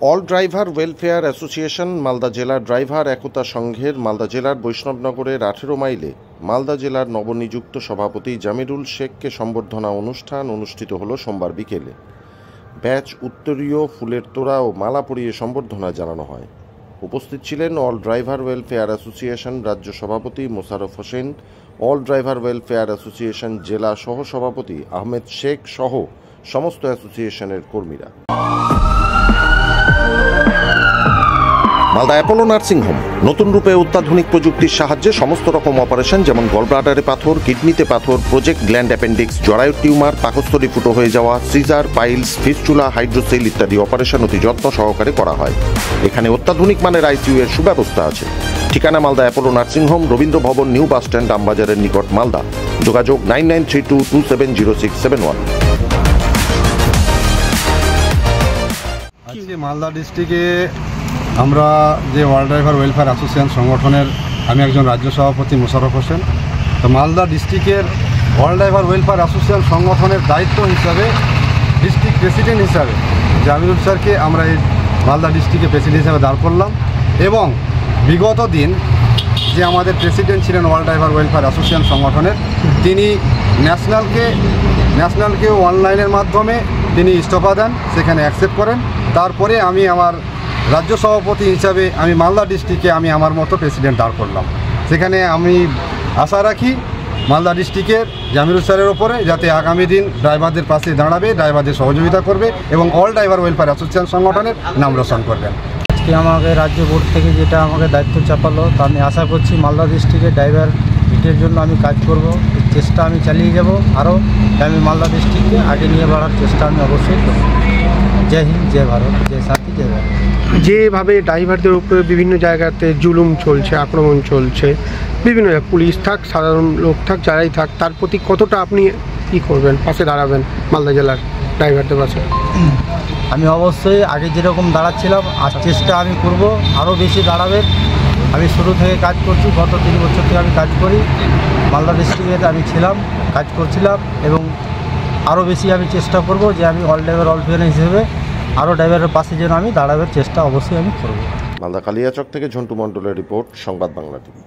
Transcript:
All driver welfare association Malda জেলার driver একতা সংঘের মালদা জেলার বৈষ্ণবনগরের 18 মাইলে মালদা জেলার নবনিযুক্ত সভাপতি জামিরুল শেখকে সম্বর্ধনা অনুষ্ঠান অনুষ্ঠিত হল সোমবার বিকেলে। ব্যাচ উত্তরীয় ফুলের তোড়া ও মালা পরিয়ে সম্বর্ধনা জানানো হয়। উপস্থিত ছিলেন অল ড্রাইভার ওয়েলফেয়ার অ্যাসোসিয়েশন রাজ্য সভাপতি Mosharraf Hossain, all driver welfare association জেলা সহ সভাপতি আহমেদ শেখ সহ সমস্ত অ্যাসোসিয়েশনের কর্মীরা। মালদা অ্যাপোলো নার্সিং হোম নতুন রূপে অত্যাধুনিক প্রযুক্তির সাহায্যে সমস্ত রকম অপারেশন যেমন গলব্লাডারে পাথর, কিডনিতে পাথর, প্রজেক্ট গ্ল্যান্ড অ্যাপেন্ডিক্স, জরায়ুর টিউমার, পাকস্থলী ফুটো হয়ে যাওয়া, সিজার, পাইলস, ফিস্টুলা, হাইড্রোসেল ইত্যাদি অপারেশন অতি যত্ন সহকারে করা হয়। এখানে অত্যাধুনিক মানের আইসিইউ এর সুব্যবস্থা আছে। ঠিকানা Malda Apollo nursing home, Rabindra ভবন, নিউ বাস স্ট্যান্ড, আমবাজারের নিকট, মালদা। যোগাযোগ 9932270671। আজকে মালদা ডিস্ট্রিক্টে আমরা যে ওয়ার্ল্ড ড্রাইভার ওয়েলফেয়ার অ্যাসোসিয়েশন সংগঠনের আমি একজন রাজ্য সভাপতি মোশাররফ হোসেন। তো মালদা ডিস্ট্রিক্টের ওয়ার্ল্ড ড্রাইভার ওয়েলফেয়ার অ্যাসোসিয়েশন সংগঠনের দায়িত্ব হিসাবে ডিস্ট্রিক্ট প্রেসিডেন্ট হিসাবে জামিরুল স্যারকে আমরা এই মালদা ডিস্ট্রিক্টে প্রেসিডেন্ট হিসাবে দাঁড় করলাম। এবং বিগত দিন যে আমাদের প্রেসিডেন্ট ছিলেন ওয়ার্ল্ড ড্রাইভার ওয়েলফেয়ার অ্যাসোসিয়েশন সংগঠনের, তিনি ন্যাশনালকে অনলাইনের মাধ্যমে তিনি ইস্তফা দেন, সেখানে অ্যাকসেপ্ট করেন। তারপরে আমি আমার রাজ্য সভাপতি হিসাবে আমি মালদা ডিস্ট্রিক্টে আমি আমার মতো প্রেসিডেন্ট দাঁড় করলাম। সেখানে আমি আশা রাখি মালদা ডিস্ট্রিক্টের জামিরুল স্যারের ওপরে, যাতে আগামী দিন ড্রাইভারদের পাশে দাঁড়াবে, ড্রাইভারদের সহযোগিতা করবে এবং অল ড্রাইভার ওয়েলফেয়ার অ্যাসোসিয়েশন সংগঠনের নাম রোশন করবেন। আজকে আমাকে রাজ্য বোর্ড থেকে যেটা আমাকে দায়িত্ব চাপালো, তা আমি আশা করছি মালদা ডিস্ট্রিক্টের ড্রাইভার হিটের জন্য আমি কাজ করব, চেষ্টা আমি চালিয়ে যাব। আরও আমি মালদা ডিস্ট্রিক্টকে আগে নিয়ে বাড়ার চেষ্টা আমি অবশ্যই করব। জয় হিন্দ, জয় ভারত, জয় সাথী, জয় ভারত। যেভাবে ড্রাইভারদের উপরে বিভিন্ন জায়গাতে জুলুম চলছে, আক্রমণ চলছে, বিভিন্ন পুলিশ থাক, সাধারণ লোক থাক, যারাই থাক, তার প্রতি কতটা আপনি কী করবেন, পাশে দাঁড়াবেন মালদা জেলার ড্রাইভারদের পাশে? আমি অবশ্যই আগে যেরকম দাঁড়াচ্ছিলাম আর চেষ্টা আমি করব আরও বেশি দাঁড়াবেন। আমি শুরু থেকে কাজ করছি, গত 3 বছর থেকে আমি কাজ করি মালদা ডিস্ট্রিক্টে আমি ছিলাম, কাজ করছিলাম এবং আরও বেশি আমি চেষ্টা করব যে আমি অল ড্রাইভার ওয়েলফেয়ার হিসেবে আরও ড্রাইভারের পাশে যেন আমি দাঁড়াবার চেষ্টা অবশ্যই আমি করব। মালদা কালিয়াচক থেকে ঝন্টু মণ্ডলের রিপোর্ট, সংবাদ বাংলা টিভি।